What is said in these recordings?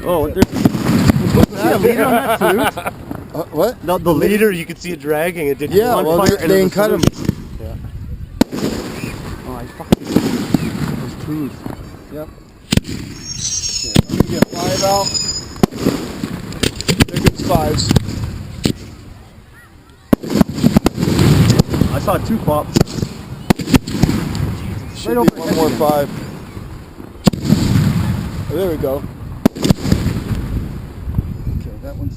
Oh, there's a leader on that too? What? No, the leader, you could see it dragging. It did Yeah, well, they didn't cut him. Yeah. Oh, I fucking those twos. Yep. Okay, I'm gonna get 5 out. There goes 5s. I saw 2 pop. Should be one more 5. Oh, there we go. Okay, that one's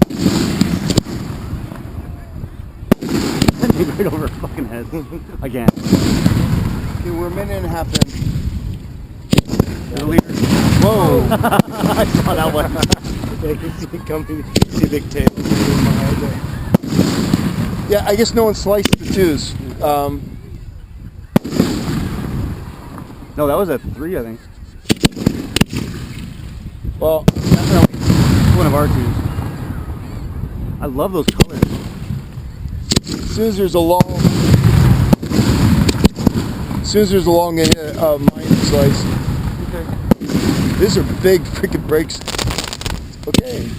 right over her fucking head. Again. okay, we're a minute and a half in. The leader. Whoa! I saw that one. You can see it coming. See a big tail. Yeah, I guess no one sliced the 2s. No, that was a 3, I think. Well, one of our 2s. I love those colors. as soon as there's a long minor slice. Okay. These are big freaking breaks. Okay.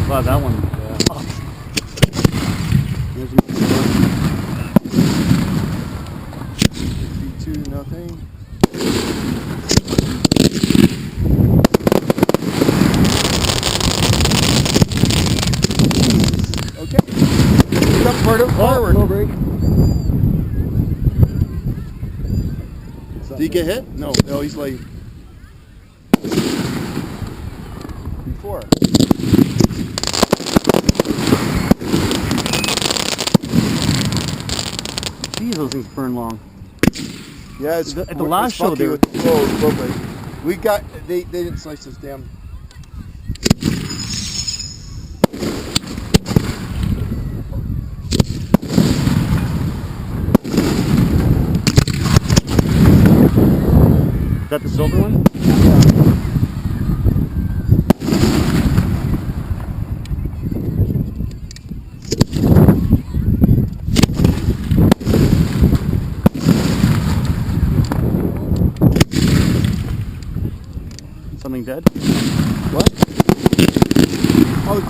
Wow, that one. Yeah. 2 nothing. Okay. Step forward. No break. Did he get hit? No, he's like 4. Jeez, those things burn long. Yeah, it's at the last show they were. Slow break. We got they didn't slice us down. Is that the silver one? Something dead? What? Oh,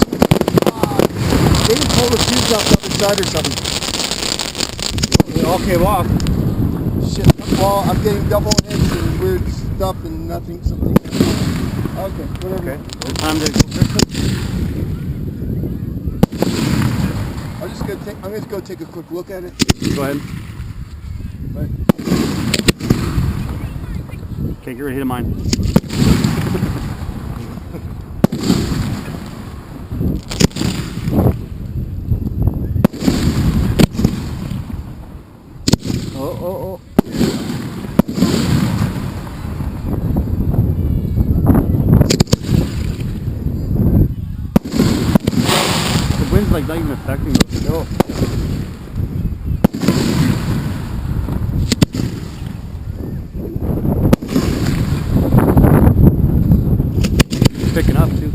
they didn't pull the fuse out the other side or something. They all came off. Shit. Well, I'm getting double hits and weird stuff and nothing, something. Okay, whatever. Okay. The time to go fix it? I'm gonna go take a quick look at it. Go ahead. Right. Okay, get ready to mine. Oh. The wind's like not even affecting those. No. It's picking up too.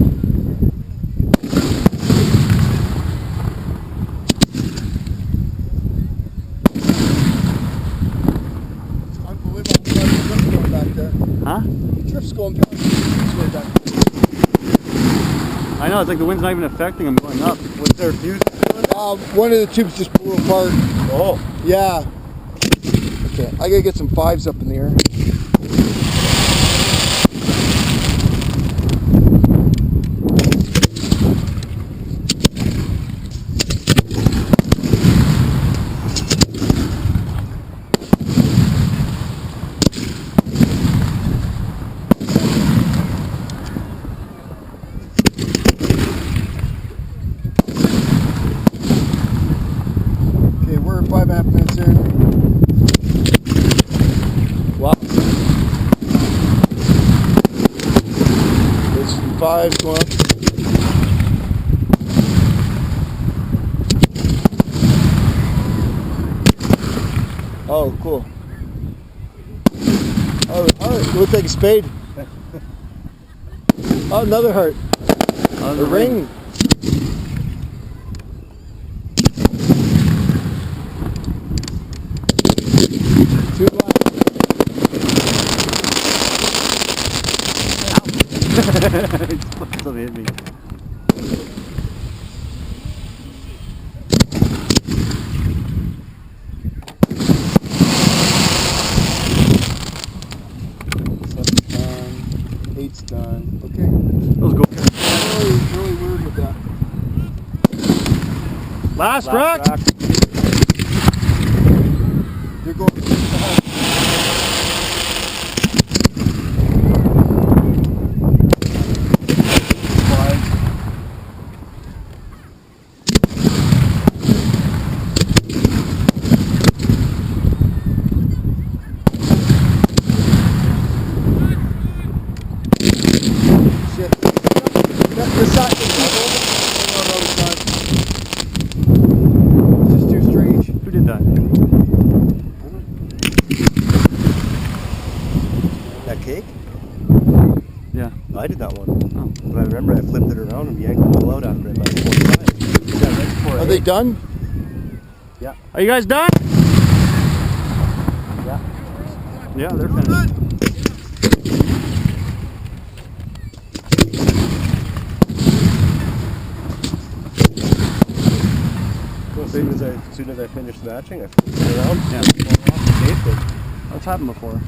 Huh? Drift's going back. I know, it's like the wind's not even affecting them going up. What's their fuse doing? One of the tubes just blew apart. Oh. Yeah. Okay, I gotta get some 5s up in the air. Okay, we're 5.5 minutes in. Wow. There's some 5s going up. Oh, cool. Oh, heart. It looks like a spade. Oh, another heart. Oh, A ring. Two left. Something hit me. Eight's done. Okay. Let's go. Really weird with that. Last rack. You're going. Cake? Yeah. I did that one. Oh. But I remember I flipped it around and yanked the whole out after it. About 45. Yeah, right before Are they done? Yeah. Are you guys done? Yeah. Yeah, they're finished. Well, as soon as I finished matching, I flipped it around. Yeah. That's happened before.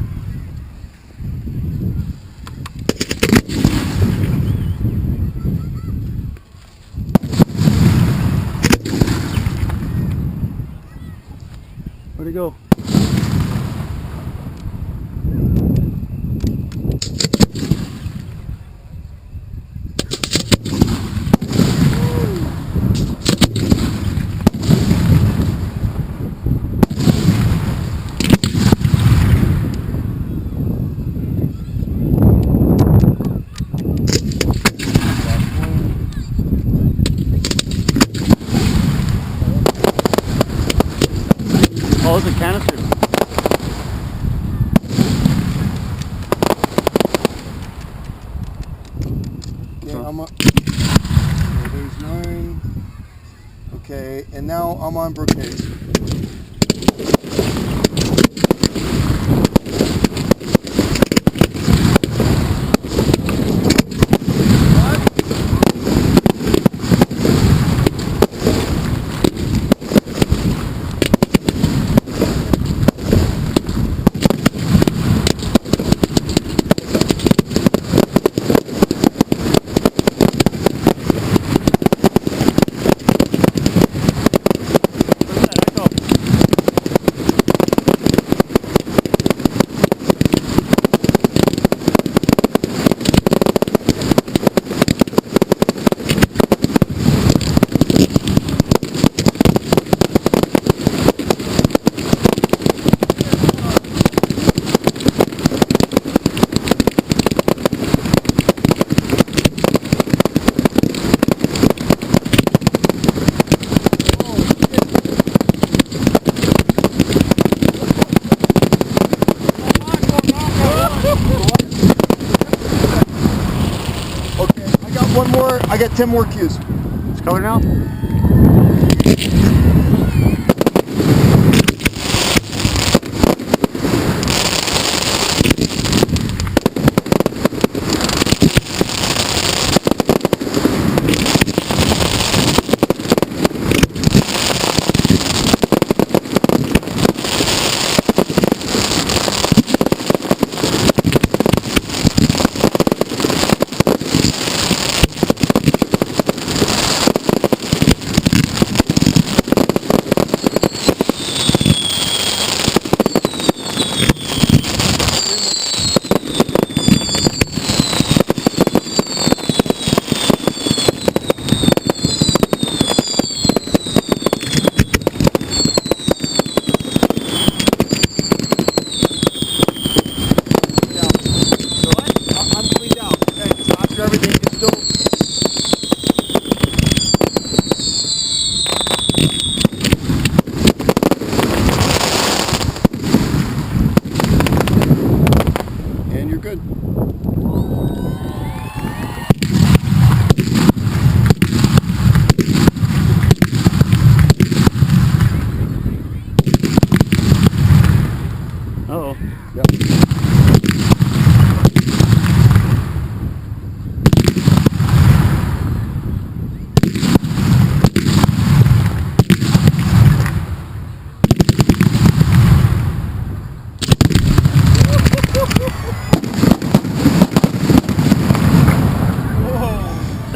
Where'd it go? Oh, it's a canister. Okay, I'm up. There's 9. Okay, and now I'm on Brookhaven. One more, I got 10 more cues. It's colored now?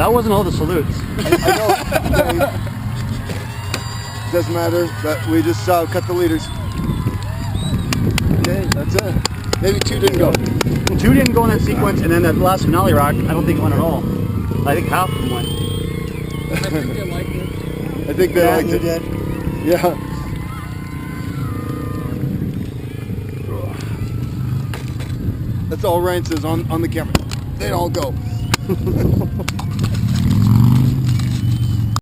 That wasn't all the salutes. I know. Okay. Doesn't matter, but we just cut the leaders. Okay, that's it. Maybe 2 didn't go. 2 didn't go in that sequence, and then that last finale rock, I don't think it went at all. I think half of them went. I think they liked it. I think they liked it. Did. Yeah. That's all Ryan says on the camera. They all go.